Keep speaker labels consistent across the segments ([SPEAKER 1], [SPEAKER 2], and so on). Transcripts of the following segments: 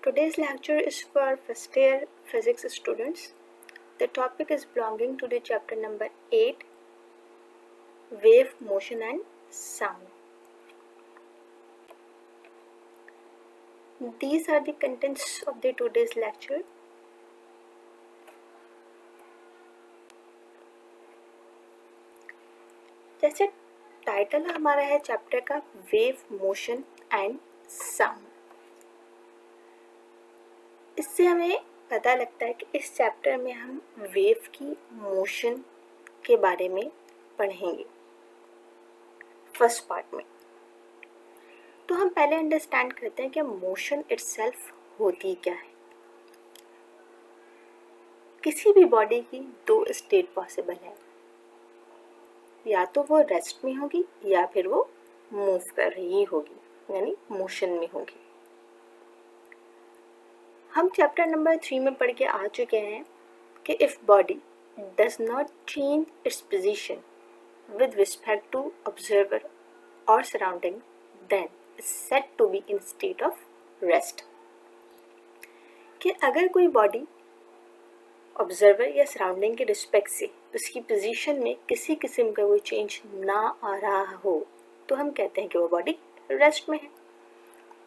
[SPEAKER 1] Today's lecture is for first year physics students. The topic is belonging to the chapter number 8, Wave, Motion and Sound. These are the contents of the today's lecture. जैसे title हमारा है chapter का wave, motion and sound, इससे हमें पता लगता है कि इस चैप्टर में हम वेव की मोशन के बारे में पढ़ेंगे फर्स्ट पार्ट में। तो हम पहले अंडरस्टैंड करते हैं कि मोशन इटसेल्फ होती क्या है। किसी भी बॉडी की दो स्टेट पॉसिबल है, या तो वो रेस्ट में होगी या फिर वो मूव कर रही होगी, यानी मोशन में होगी। हम चैप्टर नंबर 3 में पढ़ के आ चुके हैं कि if body does not change its position with respect to observer और surrounding then it's said to be in state of rest. कि अगर कोई बॉडी ऑब्जर्वर या सराउंडिंग के रिस्पेक्ट से उसकी पोजीशन में किसी किस्म का कोई चेंज ना आ रहा हो तो हम कहते हैं कि वो बॉडी रेस्ट में है।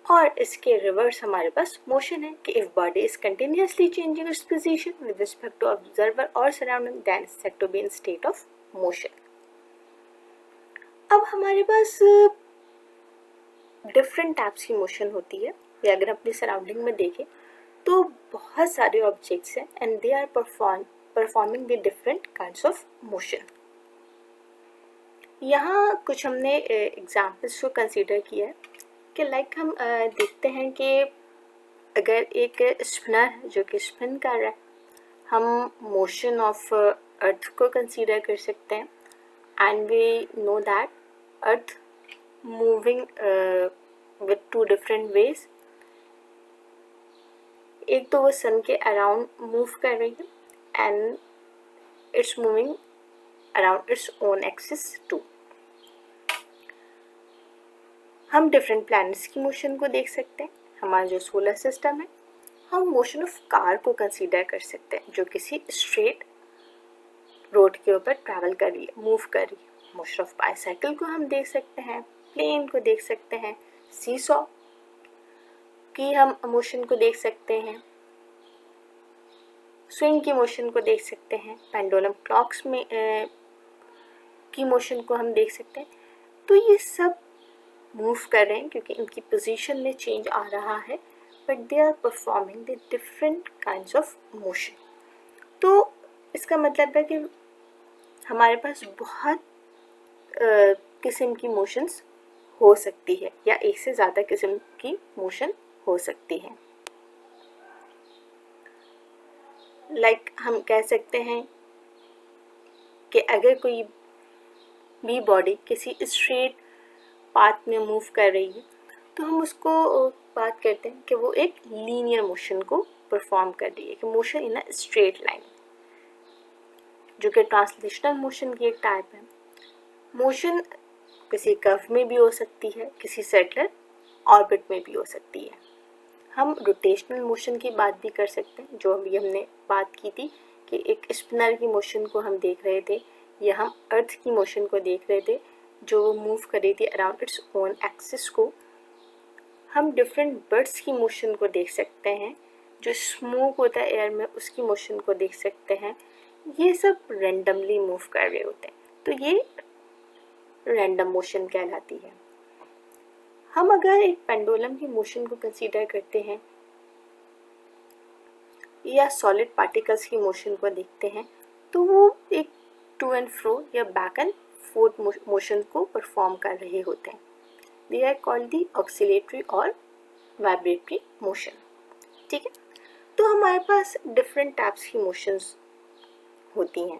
[SPEAKER 1] और इसके रिवर्स हमारे पास मोशन है कि if body is continuously changing its position with respect to observer और surrounding then it's said to be in state of motion. अब हमारे पास डिफरेंट टाइप्स की मोशन होती है, या अगर अपनी सराउंडिंग में देखें तो बहुत सारे ऑब्जेक्ट्स हैं and they are performing the different kinds of motion. यहाँ कुछ हमने एग्जाम्पल्स को कंसीडर किया है कि लाइक हम देखते हैं कि अगर एक स्पिनर जो कि स्पिन कर रहा है, हम मोशन ऑफ अर्थ को कंसीडर कर सकते हैं and we know that earth moving with two different ways. एक तो वो सन के अराउंड मूव कर रही है and it's moving around its own axis too. हम डिफरेंट प्लैनेट्स की मोशन को देख सकते हैं। हमारा जो सोलर सिस्टम है, हम मोशन ऑफ कार को कंसीडर कर सकते हैं जो किसी स्ट्रेट रोड के ऊपर ट्रैवल कर रही है, मूव कर रही है। मोशन ऑफ बाइसाइकिल को हम देख सकते हैं, प्लेन को देख सकते हैं, सीसॉ की हम मोशन को देख सकते हैं, स्विंग की मोशन को देख सकते हैं, पेंडुलम क्लॉक्स में की मोशन को हम देख सकते हैं। तो ये सब मूव कर रहे हैं क्योंकि इनकी पोजीशन में चेंज आ रहा है, but they are performing the different kinds of motion. तो इसका मतलब है कि हमारे पास बहुत किस्म की मोशंस हो सकती है, या एक से ज़्यादा किस्म की मोशन हो सकती है। लाइक हम कह सकते हैं कि अगर कोई भी बॉडी किसी स्ट्रेट पाथ में मूव कर रही है तो हम उसको बात करते हैं कि वो एक लीनियर मोशन को परफॉर्म कर रही है, कि motion in a straight line, जो कि ट्रांसलेशनल मोशन की एक टाइप है। मोशन किसी कर्व में भी हो सकती है, किसी सर्कुलर ऑर्बिट में भी हो सकती है। हम रोटेशनल मोशन की बात भी कर सकते हैं, जो अभी हमने बात की थी कि एक स्पिनर की मोशन को हम देख रहे थे, या हम अर्थ की मोशन को देख रहे थे जो वो मूव कर रही थी अराउंड इट्स ओन एक्सिस को। हम डिफरेंट बर्ड्स की मोशन को देख सकते हैं, जो स्मोक होता है एयर में उसकी मोशन को देख सकते हैं। ये सब रैंडमली मूव कर रहे होते हैं, तो ये रैंडम मोशन कहलाती है। हम अगर एक पेंडुलम की मोशन को कंसीडर करते हैं या सॉलिड पार्टिकल्स की मोशन को देखते हैं तो वो एक टू एंड फ्रो या बैक एंड फोर्थ मोशन को परफॉर्म कर रहे होते हैं। They are called the oscillatory और वाइब्रेटरी मोशन। ठीक है, तो हमारे पास डिफरेंट टाइप्स की मोशंस होती हैं,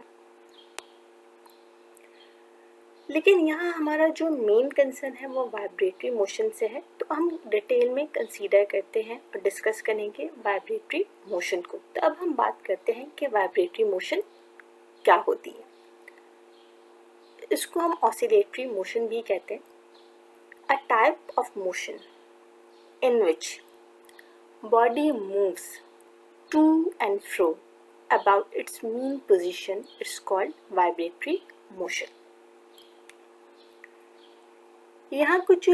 [SPEAKER 1] लेकिन यहाँ हमारा जो मेन कंसर्न है वो वाइब्रेटरी मोशन से है। तो हम डिटेल में कंसीडर करते हैं और डिस्कस करेंगे वाइब्रेटरी मोशन को। तो अब हम बात करते हैं कि वाइब्रेटरी मोशन क्या होती है। इसको हम ऑसिलेटरी मोशन भी कहते हैं। A type of motion in which body moves to and fro about its mean position, it's called vibratory motion. यहाँ कुछ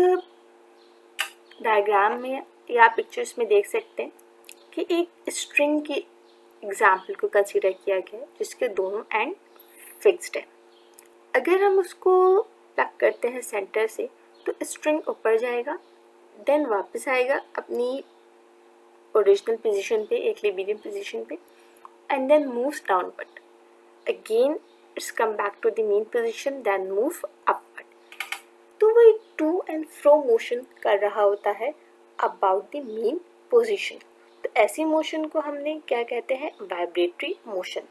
[SPEAKER 1] डायग्राम में या पिक्चर्स में देख सकते हैं कि एक स्ट्रिंग की एग्जाम्पल को कंसीडर किया गया है जिसके दोनों एंड फिक्स्ड है। अगर हम उसको प्लग करते हैं सेंटर से तो स्ट्रिंग ऊपर जाएगा, देन वापस आएगा अपनी ओरिजिनल पोजीशन पे, इक्विलिब्रियम पोजीशन पे, and then moves downward. Again it's come back to the mean position, then move upward. तो वो एक टू एंड फ्रो मोशन कर रहा होता है अबाउट द मीन पोजीशन। तो ऐसी मोशन को हमने क्या कहते हैं? Vibratory motion.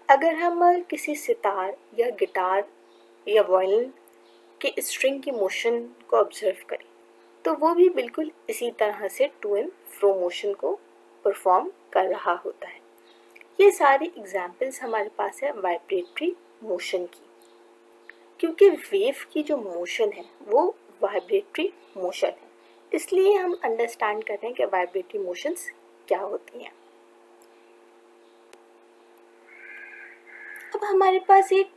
[SPEAKER 1] अगर हम किसी सितार या गिटार या वायलिन के स्ट्रिंग की मोशन को ऑब्जर्व करें तो वो भी बिल्कुल इसी तरह से टू एंड फ्रो मोशन को परफॉर्म कर रहा होता है। ये सारी एग्जाम्पल्स हमारे पास है वाइब्रेटरी मोशन की, क्योंकि वेव की जो मोशन है वो वाइब्रेटरी मोशन है, इसलिए हम अंडरस्टैंड कर रहे हैं कि वाइब्रेटरी मोशंस क्या होती हैं। अब हमारे पास एक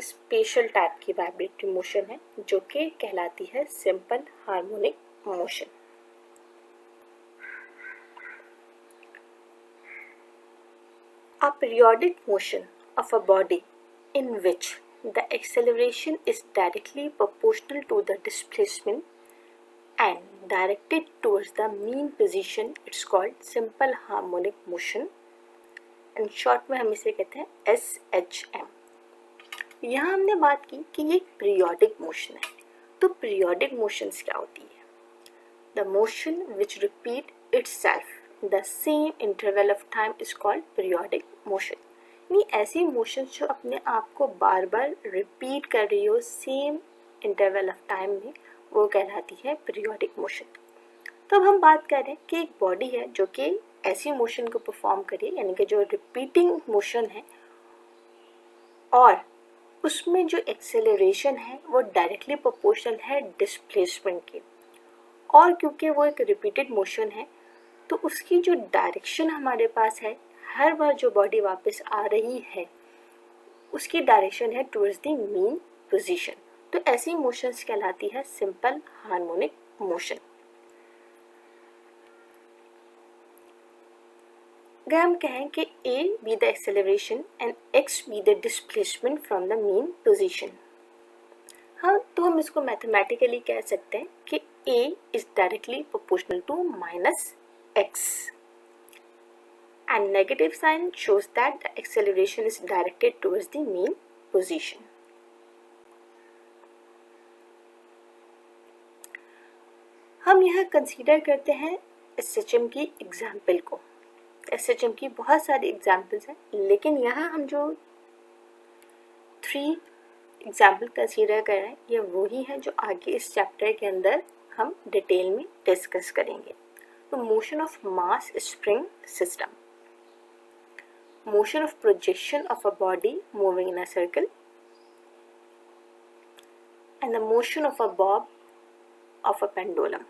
[SPEAKER 1] स्पेशल टाइप की वाइब्रेटरी मोशन है जो कि कहलाती है simple harmonic motion. A periodic motion of a body in which the acceleration is directly proportional to the displacement and directed towards the mean position, it's called simple harmonic motion. In short में हम इसे कहते हैं SHM। यहाँ हमने बात की कि ये पीरियोडिक मोशन है। तो पीरियोडिक मोशंस क्या होती है? The motion which repeat itself the same interval of time is called periodic motion। यानी ऐसी मोशन जो अपने आप को बार बार रिपीट कर रही हो सेम इंटरवल ऑफ टाइम में, वो कहलाती है पीरियोडिक मोशन। तो अब हम बात कर रहे हैं कि एक बॉडी है जो कि ऐसी मोशन को परफॉर्म करे, यानी कि जो रिपीटिंग मोशन है और उसमें जो एक्सेलरेशन है वो डायरेक्टली प्रोपोर्शनल है डिस्प्लेसमेंट के, और क्योंकि वो एक रिपीटेड मोशन है तो उसकी जो डायरेक्शन हमारे पास है, हर बार जो बॉडी वापस आ रही है उसकी डायरेक्शन है टुवर्ड्स द मीन पोजीशन। तो ऐसी मोशंस कहलाती है सिंपल हार्मोनिक मोशन। अगर हम कहें कि A be the acceleration and X be the displacement from the mean position, हाँ, तो हम इसको मैथमेटिकली कह सकते हैं कि A is directly proportional to minus X and negative sign shows that the acceleration is directed towards the mean position. हम यहाँ कंसीडर करते हैं SHM की एग्जाम्पल को। SHM की बहुत सारी एग्जाम्पल्स हैं, लेकिन यहाँ हम जो 3 एग्जाम्पल कंसीडर कर रहे हैं ये वही हैं जो आगे इस चैप्टर के अंदर हम डिटेल में डिस्कस करेंगे। तो motion of mass spring system, motion of projection of a body moving in a circle, and the motion of a Bob of a pendulum.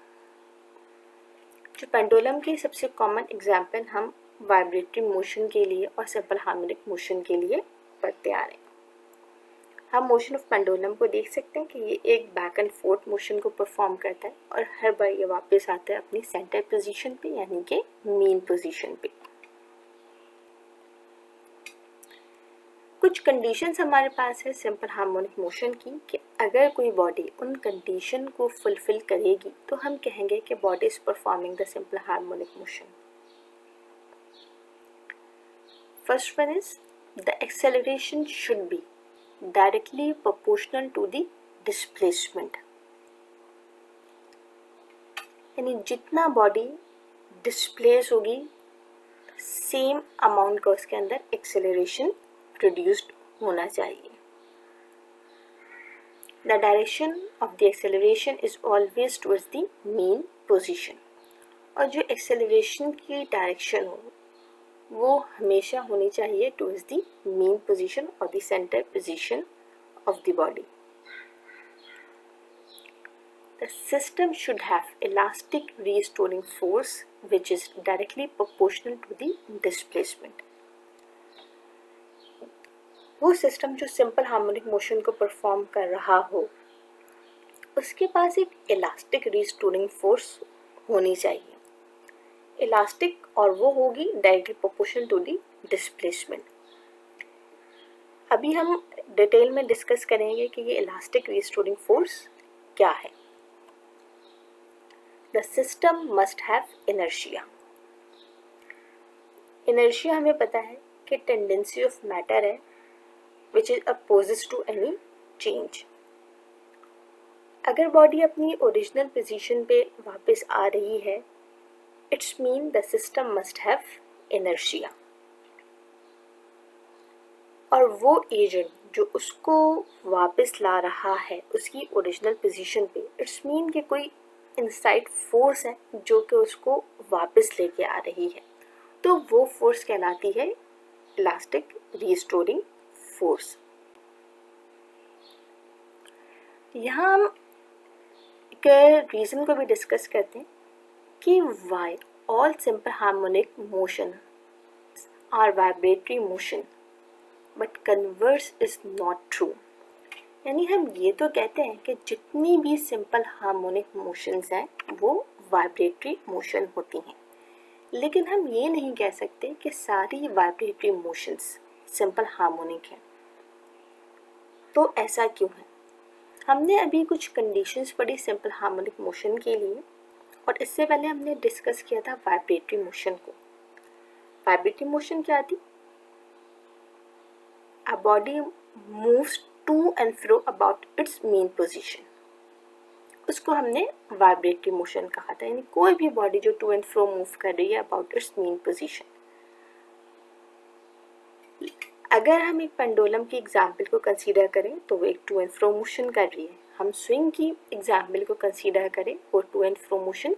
[SPEAKER 1] जो पेंडुलम की सबसे कॉमन एग्जाम्पल हम वाइब्रेटरी मोशन के लिए और सिंपल हार्मोनिक मोशन के लिए पढ़ते आ रहे हैं। हम मोशन ऑफ पेंडुलम को देख सकते हैं कि ये एक बैक एंड फोर्थ मोशन को परफॉर्म करता है और हर बार ये वापस आता है अपनी सेंटर पोजीशन पे, यानी कि मीन पोजीशन पे। कुछ कंडीशंस हमारे पास है सिंपल हार्मोनिक मोशन की कि अगर कोई बॉडी उन कंडीशन को फुलफिल करेगी तो हम कहेंगे कि body is performing the simple harmonic motion. First one is the acceleration should be directly proportional to the displacement, यानी जितना बॉडी डिस्प्लेस होगी सेम अमाउंट का उसके अंदर एक्सेलरेशन प्रोड्यूस्ड होना चाहिए। The direction of the acceleration is always towards the mean position, और जो एक्सेलरेशन की डायरेक्शन हो वो हमेशा होनी चाहिए टुवर्ड्स द मीन पोजीशन और the centre position of the body. the system should have elastic restoring force which is directly proportional to the displacement. वो सिस्टम जो सिंपल हार्मोनिक मोशन को परफॉर्म कर रहा हो उसके पास एक इलास्टिक रिस्टोरिंग फोर्स होनी चाहिए. इलास्टिक और वो होगी directly proportional to the displacement. अभी हम डिटेल में डिस्कस करेंगे कि ये इलास्टिक रिस्टोरिंग फोर्स क्या है. The system must have inertia. Inertia हमें पता है कि टेंडेंसी ऑफ मैटर है which is opposite to any change. अगर बॉडी अपनी ओरिजिनल पोजीशन पे वापस आ रही है it's mean the system must have inertia. और वो एजेंट जो उसको वापस ला रहा है उसकी ओरिजिनल पोजीशन पे इट्स मीन कि कोई इनसाइड फोर्स है जो कि उसको वापस लेके आ रही है. तो वो फोर्स कहलाती है इलास्टिक रिस्टोरिंग फोर्स. यहाँ हम एक रीज़न को भी डिस्कस करते हैं कि why all simple harmonic motion are vibratory motion but converse is not true. यानी हम ये तो कहते हैं कि जितनी भी सिंपल हार्मोनिक मोशंस हैं वो वाइब्रेटरी मोशन होती हैं, लेकिन हम ये नहीं कह सकते कि सारी वाइब्रेटरी मोशंस सिंपल हार्मोनिक हैं. तो ऐसा क्यों है? हमने अभी कुछ कंडीशंस पढ़ी सिंपल हार्मोनिक मोशन के लिए और इससे पहले हमने डिस्कस किया था वाइब्रेटरी मोशन को. वाइब्रेटरी मोशन क्या थी? A body moves to and fro about its mean position. उसको हमने वाइब्रेटरी मोशन कहा था. यानी कोई भी बॉडी जो टू एंड फ्रो मूव कर रही है अबाउट इट्स मीन पोजीशन. अगर हम एक पेंडुलम की एग्जाम्पल को कंसीडर करें तो वो एक टू एंड फ्रो मोशन कर रही है. हम स्विंग की एग्जाम्पल को कंसीडर करें वो टू एंड फ्रो मोशन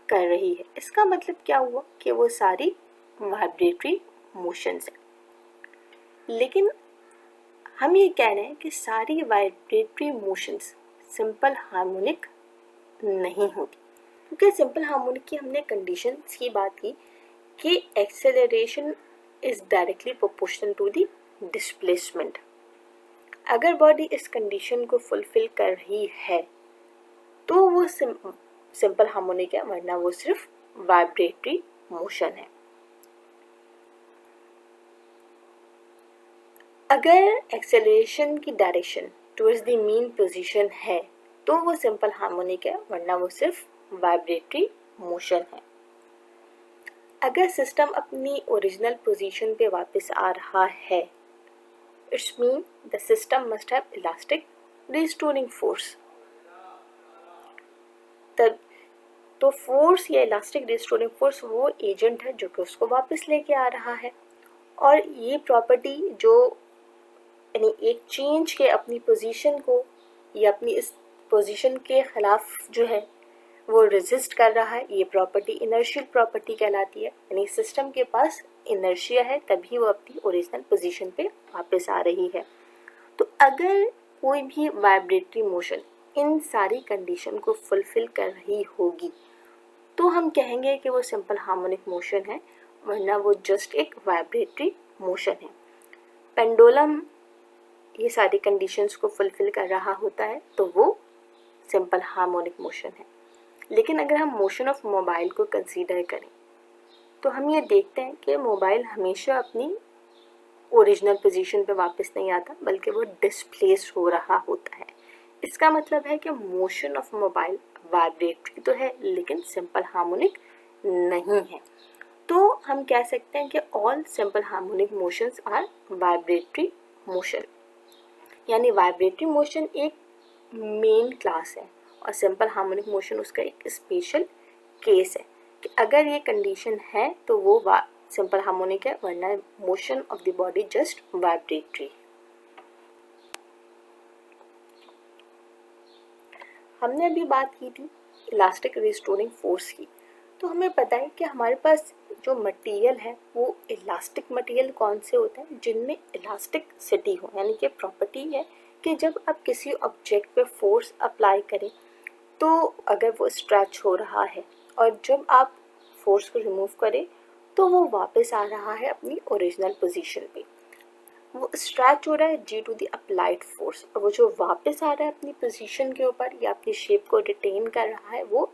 [SPEAKER 1] कर रही है. इसका मतलब क्या हुआ कि वो सारी वाइब्रेटरी मोशंस हैं. लेकिन हम ये कह रहे हैं कि सारी वाइब्रेटरी मोशंस सिंपल हार्मोनिक नहीं होती, क्योंकि सिंपल हार्मोनिक की हमने कंडीशंस की बात की कि acceleration is directly proportional to the displacement. अगर बॉडी इस कंडीशन को फुलफिल कर रही है तो वो सिंपल हार्मोनिक है, वरना वो सिर्फ वाइब्रेटरी मोशन है. अगर एक्सेलरेशन की direction towards the mean position है तो वो सिंपल हार्मोनिक है, वरना वो सिर्फ वाइब्रेटरी मोशन है. अगर सिस्टम अपनी ओरिजिनल पोजीशन पे वापस आ रहा है it's mean the system must have elastic restoring force. तब तो फोर्स या इलास्टिक रिस्टोरिंग फोर्स वो एजेंट है जो कि उसको वापस लेके आ रहा है. और ये प्रॉपर्टी जो यानी एक चेंज के अपनी पोजीशन को या अपनी इस पोजीशन के खिलाफ जो है वो रेजिस्ट कर रहा है, ये प्रॉपर्टी इनर्शियल प्रॉपर्टी कहलाती है. यानी सिस्टम के पास इनर्शिया है तभी वो अपनी ओरिजिनल पोजीशन पे वापस आ रही है. तो अगर कोई भी वाइब्रेटरी मोशन इन सारी कंडीशन को फुलफिल कर रही होगी तो हम कहेंगे कि वो सिंपल हार्मोनिक मोशन है, वरना वो जस्ट एक वाइब्रेटरी मोशन है. पेंडुलम ये सारी कंडीशंस को फुलफिल कर रहा होता है तो वो सिंपल हार्मोनिक मोशन है. लेकिन अगर हम मोशन ऑफ मोबाइल को कंसीडर करें तो हम ये देखते हैं कि मोबाइल हमेशा अपनी ओरिजिनल पोजीशन पे वापस नहीं आता, बल्कि वो डिस्प्लेस हो रहा होता है. इसका मतलब है कि मोशन ऑफ मोबाइल वाइब्रेटरी तो है लेकिन सिंपल हार्मोनिक नहीं है. तो हम कह सकते हैं कि all simple harmonic motions are vibratory motion. यानी वाइब्रेटरी मोशन एक मेन क्लास है और सिंपल हार्मोनिक मोशन उसका एक स्पेशल केस है कि अगर ये कंडीशन है तो वो सिंपल हार्मोनिक है, वरना motion of the body just vibratory. हमने अभी बात की थी इलास्टिक रिस्टोरिंग फोर्स की. तो हमें पता है कि हमारे पास जो मटेरियल है वो इलास्टिक मटेरियल कौन से होते हैं जिनमें इलास्टिसिटी हो. यानी कि प्रॉपर्टी है कि जब आप किसी ऑब्जेक्ट पे फोर्स अप्लाई करें तो अगर वो स्ट्रेच हो रहा है और जब आप फोर्स को रिमूव करें तो वो वापस आ रहा है अपनी ओरिजिनल पोजीशन पे। वो स्ट्रेच हो रहा है due to the applied force, और वो जो वापस आ रहा है अपनी पोजीशन के ऊपर या अपनी शेप को रिटेन कर रहा है वो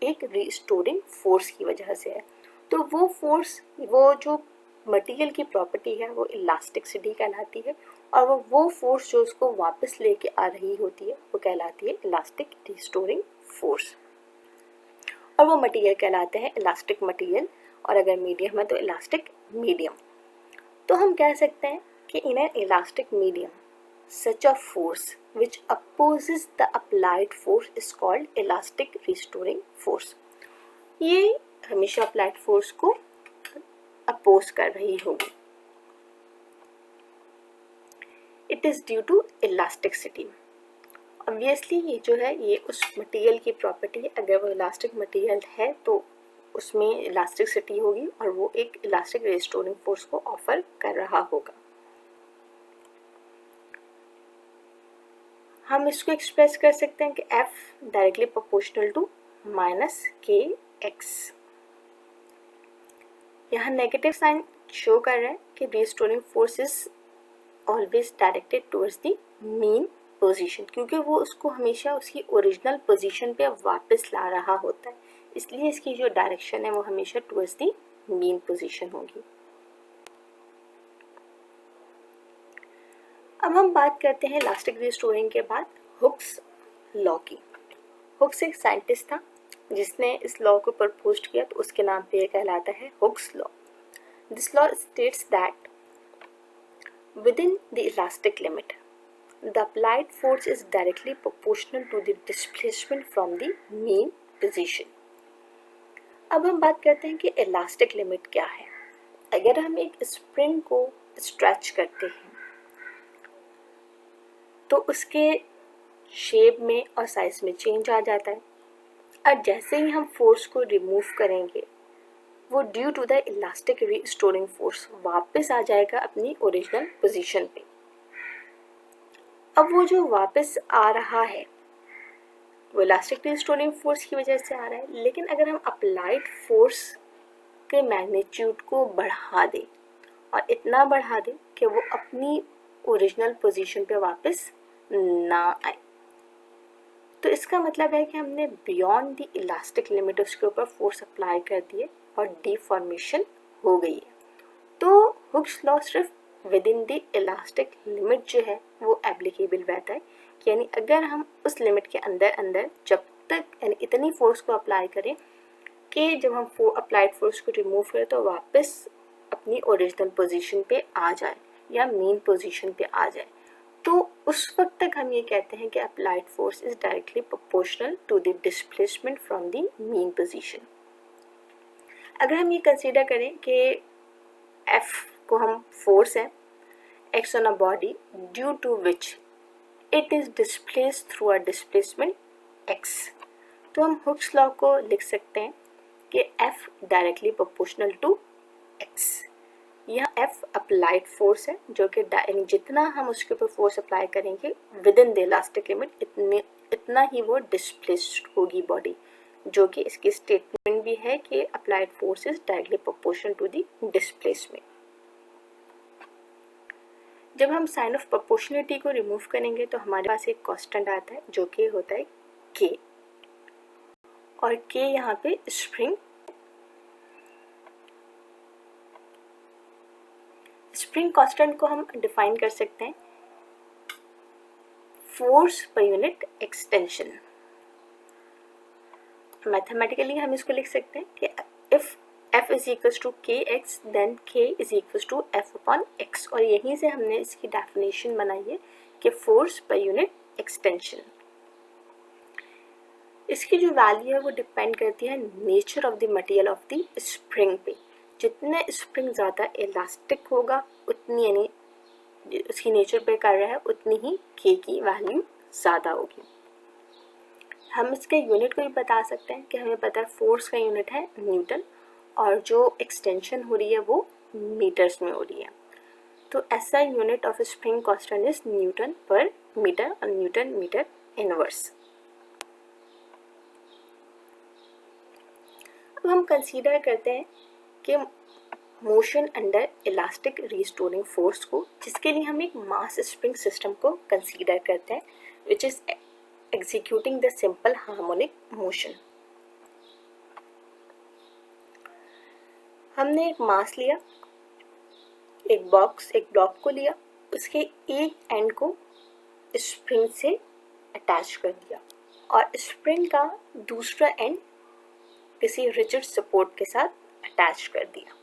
[SPEAKER 1] एक रिस्टोरिंग फोर्स की वजह से है। तो वो फोर्स, वो जो मटेरियल की प्रॉपर्टी है वो इलास्टिसिटी कहलाती है, और वो फोर्स जो उसको वापस लेके आ रही होती है वो कहलाती है इलास्टिक रिस्टोरिंग फोर्स, और वो मटेरियल कहलाते हैं इलास्टिक मटेरियल, और अगर मीडियम है तो इलास्टिक मीडियम। तो हम कह सकते हैं कि in an elastic medium such a force which opposes the applied force is called elastic restoring force। ये हमेशा applied force को अपोज कर रही होगी। It is due to elasticity। Obviously ये जो है ये उस मटेरियल की प्रॉपर्टी है, अगर वो इलास्टिक मटेरियल है तो उसमें इलास्टिसिटी होगी और वो एक इलास्टिक रिस्टोरिंग फोर्स को ऑफर कर रहा होगा। हम इसको एक्सप्रेस कर सकते हैं कि F directly proportional to minus K x. यहाँ नेगेटिव साइन शो कर रहा है कि restoring force is always directed towards the mean position, क्योंकि वो उसको हमेशा उसकी ओरिजिनल पोजीशन पे वापस ला रहा होता है, इसलिए इसकी जो डायरेक्शन है वो हमेशा टुवर्ड्स द मीन पोजीशन होगी। अब हम बात करते हैं इलास्टिक रिस्टोरिंग के बाद हुक्स लॉ की। हुक्स एक साइंटिस्ट था जिसने इस लॉ को प्रपोज किया, तो उसके नाम पे ये कहलाता है Hooke's law. This law states that within the elastic limit the applied force is directly proportional to the displacement from the mean position. अब हम बात करते हैं कि इलास्टिक लिमिट क्या है। अगर हम एक स्प्रिंग को स्ट्रेच करते हैं तो उसके शेप में और साइज में चेंज आ जाता है, और जैसे ही हम फोर्स को रिमूव करेंगे वो due to the elastic restoring force वापस आ जाएगा अपनी ओरिजिनल पोजीशन पे। अब वो जो वापस आ रहा है वो इलास्टिक रिस्टोरिंग फोर्स की वजह से आ रहा है, लेकिन अगर हम अप्लाइड फोर्स के मैग्नीट्यूड को बढ़ा दें और इतना बढ़ा दें कि वो अपनी ओरिजिनल पोजीशन पे वापस ना आए, तो इसका मतलब है कि हमने बियॉन्ड द इलास्टिक लिमिट उसके ऊपर फोर्स अप्लाई कर दिए और डिफॉर्मेशन हो गई है। तो हुक्स लॉ सिर्फ with in the elastic limit जो है वो एप्लीकेबल रहता है, यानी अगर हम उस लिमिट के अंदर अंदर जब तक यानी इतनी फोर्स को अप्लाई करें कि जब हम अप्लाइड फोर्स को रिमूव करें तो वापस अपनी ओरिजिनल पोजीशन पे आ जाए या मीन पोजीशन पे आ जाए, तो उस वक्त तक हम ये कहते हैं कि applied force is directly proportional to the displacement from the mean position. अगर हम ये कंसीडर करें कि F को हम फोर्स है X on a body due to which it is displaced through a displacement X, तो हम हुक्स लॉ को लिख सकते हैं कि F directly proportional to X। यह F अप्लाइड फोर्स है जो कि जितना हम उसके ऊपर फोर्स अप्लाई करेंगे within the elastic limit इतना ही वो डिस्प्लेस्ड होगी बॉडी, जो कि इसकी स्टेटमेंट भी है कि applied force is directly proportional to the displacement. जब हम साइन ऑफ प्रोपोर्शनलिटी को रिमूव करेंगे तो हमारे पास एक कांस्टेंट आता है जो कि होता है K, और K यहाँ पे स्प्रिंग कांस्टेंट को हम डिफाइन कर सकते हैं force per unit extension. Mathematically हम इसको लिख सकते हैं कि if F is equals to kx then K is equals to F upon x, और यहीं से हमने इसकी डेफिनेशन बनाई है कि फोर्स पर यूनिट एक्सटेंशन। इसकी जो वैल्यू है वो डिपेंड करती है nature of the material of the spring पे। जितने स्प्रिंग ज़्यादा इलास्टिक होगा उतनी यानी उसकी नेचर पे कर रहा है उतनी ही K की वैल्यू ज़्यादा होगी। हम इसके यूनिट को भी बता सकते हैं कि हमें पता है फोर्स का यूनिट है न्यूटन और जो एक्सटेंशन हो रही है वो मीटर्स में हो रही है, तो ऐसा unit of spring constant is Newton पर मीटर और न्यूटन मीटर इनवर्स। अब हम कंसीडर करते हैं कि motion under elastic restoring force को, जिसके लिए हम एक मास स्प्रिंग सिस्टम को कंसीडर करते हैं, which is executing the simple harmonic motion. हमने एक मास लिया, एक ब्लॉक को लिया, उसके एक एंड को स्प्रिंग से अटैच कर दिया और स्प्रिंग का दूसरा एंड किसी रिजिड सपोर्ट के साथ अटैच कर दिया।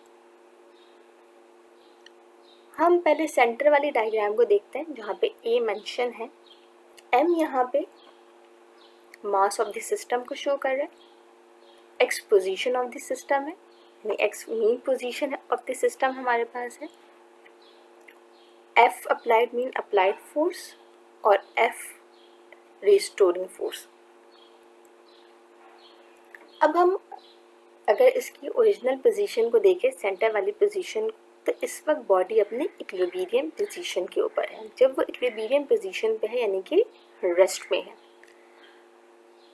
[SPEAKER 1] हम पहले सेंटर वाली डायग्राम को देखते हैं जहाँ पे ए मेंशन है, एम यहाँ पे मास ऑफ द सिस्टम को शो कर रहा है, x position of the system है, यानी x mean position of the system हमारे पास है, F applied mean applied force और एफ रिस्टोरिंग फोर्स। अब हम अगर इसकी ओरिजिनल पोजीशन को देखें, सेंटर वाली पोजीशन, तो इस वक्त बॉडी अपने इक्विलिब्रियम पोजीशन के ऊपर है। जब वो इक्विलिब्रियम पोजीशन पे है, यानी कि रेस्ट में है,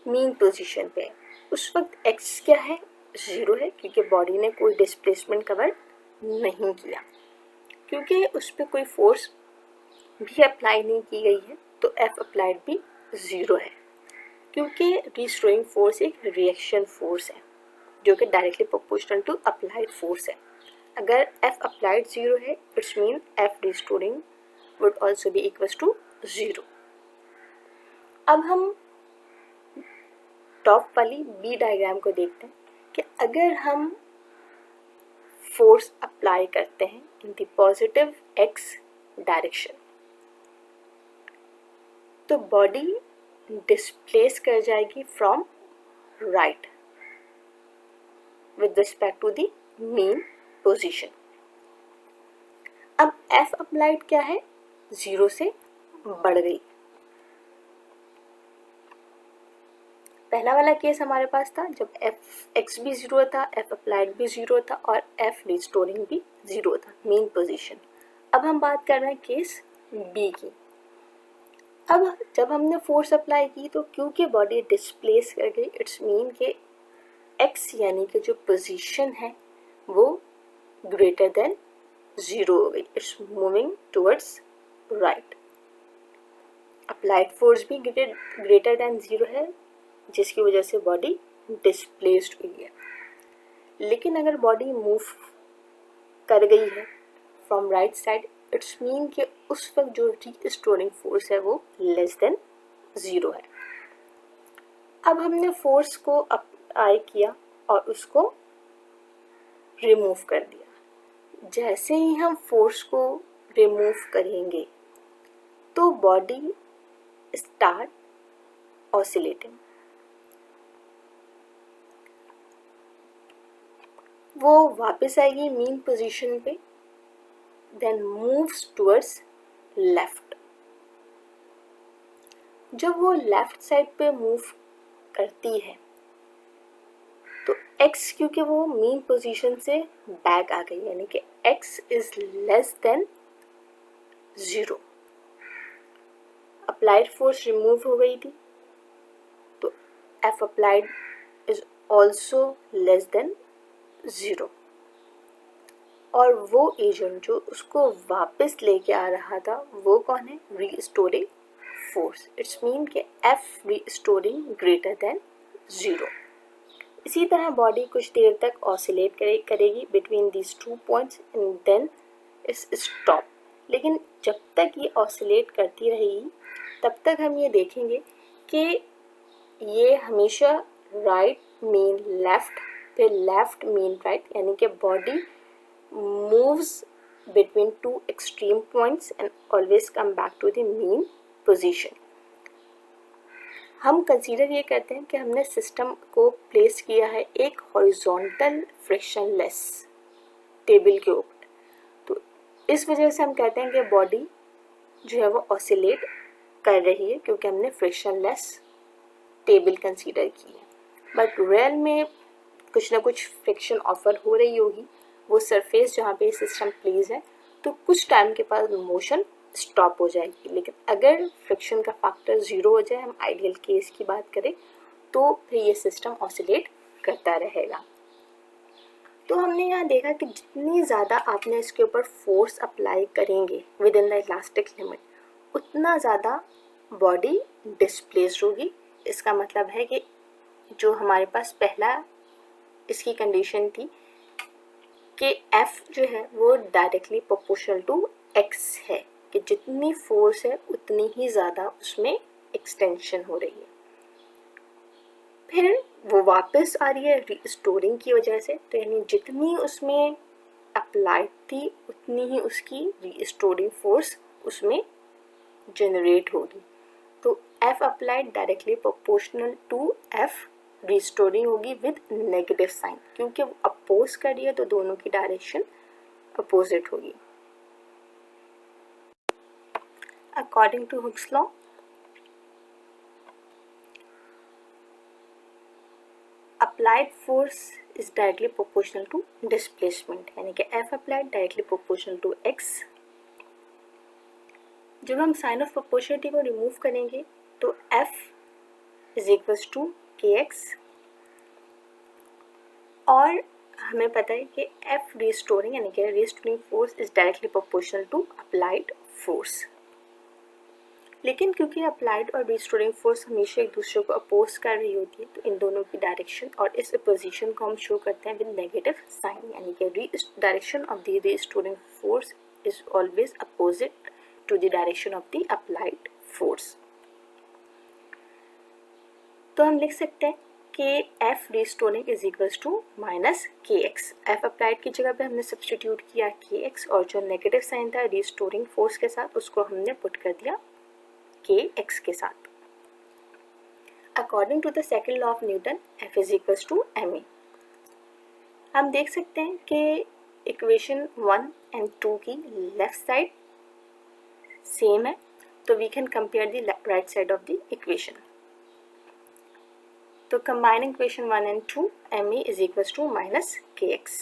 [SPEAKER 1] मीन पोजीशन पे है, उस वक्त एक्स क्या है, 0 है, क्योंकि बॉडी ने कोई डिस्प्लेसमेंट कवर नहीं किया, क्योंकि उस पर कोई फोर्स भी अप्लाई नहीं की गई है, तो एफ अप्लाइड भी 0 है, क्योंकि रिस्टोरिंग फोर्स एक रिएक्शन फोर्स है जो कि directly proportional to applied force है। अगर एफ अप्लाइड 0 है, it's mean F restoring would also be equals to 0। अब हम टॉप वाली बी डायग्राम को देखते हैं कि अगर हम फोर्स अप्लाई करते हैं in the positive x direction, तो बॉडी डिस्प्लेस कर जाएगी from right with respect to the mean position. अब एफ अप्लाइड क्या है, 0 से बढ़ गई। पहला वाला केस हमारे पास था जब एफ एक्स भी 0 था, एफ अप्लाइड भी 0 था और एफ रिस्टोरिंग भी 0 था, मीन पोजीशन। अब हम बात कर रहे हैं केस बी की। अब जब हमने फोर्स अप्लाई की, तो क्योंकि बॉडी डिस्प्लेस कर गई, इट्स मीन के एक्स यानी कि जो पोजीशन है वो ग्रेटर देन 0 हो गई, it's moving towards right. Applied force भी ग्रेटर देन 0 है, जिसकी वजह से बॉडी डिस्प्लेस्ड हुई है। लेकिन अगर बॉडी मूव कर गई है from right side, it's mean कि उस वक्त जो रिस्टोरिंग फोर्स है वो लेस देन 0 है। अब हमने फोर्स को अप्लाई किया और उसको रिमूव कर दिया। जैसे ही हम फोर्स को रिमूव करेंगे तो बॉडी स्टार्ट ऑसिलेटिंग, वो वापस आएगी मीन पोजीशन पे, देन मूव्स टुवर्ड्स लेफ्ट। जब वो लेफ्ट साइड पे मूव करती है तो x, क्योंकि वो मीन पोजीशन से बैक आ गई, यानी कि x is less than 0, applied force remove हो गई थी, तो F applied is also less than 0, और वो एजेंट जो उसको वापस लेके आ रहा था वो कौन है, रीस्टोरिंग फोर्स। इट्स मीन के F रीस्टोरिंग ग्रेटर देन 0। इसी तरह बॉडी कुछ देर तक ऑसिलेट करेगी between these 2 points and then is stop. लेकिन जब तक ये ऑसिलेट करती रहेगी तब तक हम ये देखेंगे कि ये हमेशा राइट मीन लेफ्ट, फिर लेफ्ट मीन राइट, यानी कि body moves between two extreme points and always come back to the mean position। हम कंसीडर ये करते हैं कि हमने सिस्टम को प्लेस किया है एक हॉरिजॉन्टल फ्रिक्शनलेस टेबल के ऊपर, तो इस वजह से हम कहते हैं कि बॉडी जो है वो ऑसिलेट कर रही है, क्योंकि हमने फ्रिक्शनलेस टेबल कंसीडर की है। बट रियल में कुछ ना कुछ फ्रिक्शन ऑफर हो रही होगी, वो सरफेस जहाँ पे सिस्टम प्लेस है, तो कुछ टाइम के बाद मोशन स्टॉप हो जाएगी। लेकिन अगर फ्रिक्शन का फैक्टर 0 हो जाए, हम आइडियल केस की बात करें, तो फिर ये सिस्टम ऑसिलेट करता रहेगा। तो हमने यहाँ देखा कि जितनी ज़्यादा आपने इसके ऊपर फोर्स अप्लाई करेंगे within the elastic limit, उतना ज़्यादा बॉडी डिस्प्लेस्ड होगी। इसका मतलब है कि जो हमारे पास पहला इसकी कंडीशन थी कि F जो है वो डायरेक्टली प्रोपोर्शनल टू X है, कि जितनी फोर्स है उतनी ही ज़्यादा उसमें एक्सटेंशन हो रही है। फिर वो वापस आ रही है रीस्टोरिंग की वजह से, तो यानी जितनी उसमें अप्लाइड थी उतनी ही उसकी रीस्टोरिंग फोर्स उसमें जनरेट होगी। तो F applied directly proportional to F restoring होगी विद नेगेटिव साइन, क्योंकि वो अपोज कर रही है तो दोनों की डायरेक्शन अपोजिट होगी। According to Hooke's law, applied force is directly proportional to displacement, यानी कि F applied directly proportional to X। जब हम साइन ऑफ प्रोपोर्शनलिटी को रिमूव करेंगे तो F is equals to KX, और हमें पता है कि F रिस्टोरिंग यानी कि restoring force is directly proportional to applied force. लेकिन क्योंकि अप्लाइड और रिस्टोरिंग फोर्स हमेशा एक दूसरे को अपोज कर रही होती है, तो इन दोनों की डायरेक्शन और इस अपोजिशन को हम शो करते हैं विद नेगेटिव साइन, यानी कि direction of the restoring force is always opposite to the direction of the applied force. तो हम लिख सकते हैं कि F restoring is equals to minus KX। F applied की जगह पे हमने सब्सटीट्यूट किया KX, और जो नेगेटिव साइन था रिस्टोरिंग फोर्स के साथ उसको हमने पुट कर दिया KX के साथ। According to the second law of Newton, F is equals to ma। हम देख सकते हैं कि इक्वेशन 1 एंड 2 की लेफ्ट साइड सेम है, तो we can compare the right side of the equation. तो combining equation 1 and 2, ma is equals to minus KX।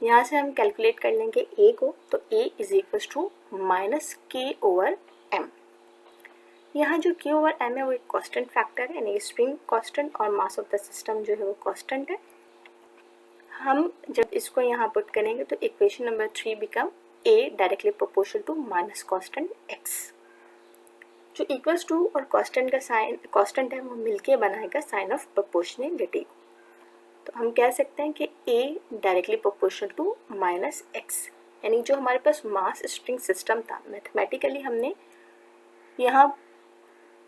[SPEAKER 1] यहाँ से हम कैलकुलेट कर लेंगे a को, तो a is equals to minus K over m। यहाँ जो K ओवर m है वो एक कांस्टेंट फैक्टर है, यानी स्प्रिंग कांस्टेंट और मास ऑफ द सिस्टम जो है वो कांस्टेंट है। हम जब इसको यहाँ पुट करेंगे तो equation number 3 become a directly proportional to minus constant x। जो इक्वल्स टू और कांस्टेंट का साइन कांस्टेंट है वो मिलके बनाएगा साइन ऑफ प्रोपोर्शनलिटी। तो हम कह सकते हैं कि a directly proportional to minus x, यानी जो हमारे पास मास स्प्रिंग सिस्टम था, मैथमेटिकली हमने यहाँ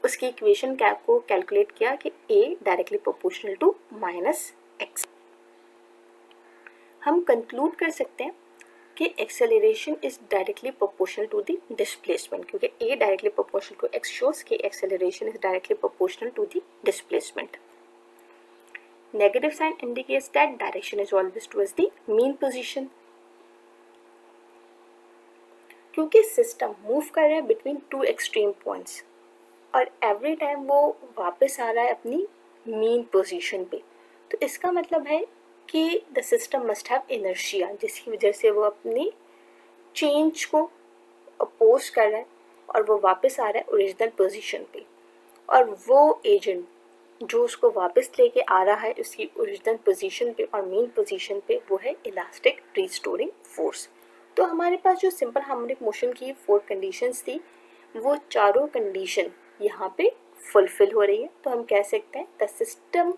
[SPEAKER 1] उसकी इक्वेशन को कैलकुलेट किया कि a directly proportional to minus x। हम कंक्लूड कर सकते हैं कि acceleration is directly proportional to the displacement, क्योंकि a directly proportional to x shows कि acceleration is directly proportional to the displacement. Negative sign indicates that direction is always towards the mean position, क्योंकि system move कर रहा है between two extreme points और every time वो वापस आ रहा है अपनी मीन पोजीशन पे। तो इसका मतलब है कि the system must have inertia, जिसकी वजह से वो अपनी चेंज को अपोज कर रहा है और वो वापस आ रहा है ओरिजिनल पोजीशन पे। और वो एजेंट जो उसको वापस लेके आ रहा है उसकी ओरिजिनल पोजीशन पे और मेन पोजीशन पे, वो है इलास्टिक रिस्टोरिंग फोर्स। तो हमारे पास जो सिंपल हार्मोनिक मोशन की 4 कंडीशंस थी, वो चारों कंडीशन यहाँ पे फुलफिल हो रही है। तो हम कह सकते हैं the system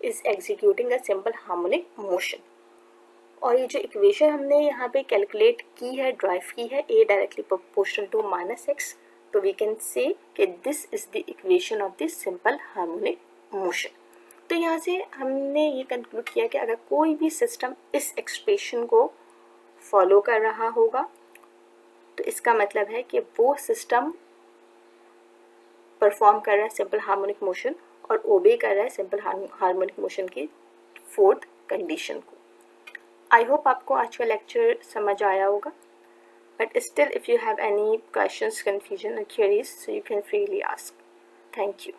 [SPEAKER 1] is executing a simple harmonic motion. और ये जो इक्वेशन हमने यहाँ पे कैलकुलेट की है, ड्राइव की है, a directly proportional to minus x, तो we can say that this is the equation of this simple harmonic motion. तो यहाँ से हमने ये कंक्लूड किया कि अगर कोई भी सिस्टम इस एक्सप्रेशन को फॉलो कर रहा होगा तो इसका मतलब है कि वो सिस्टम परफॉर्म कर रहा है सिंपल हार्मोनिक मोशन और ओबे कर रहा है सिंपल हार्मोनिक मोशन की 4th कंडीशन को। आई होप आपको आज का लेक्चर समझ आया होगा, but still if you have any questions, confusion or queries, so you can freely ask. Thank you.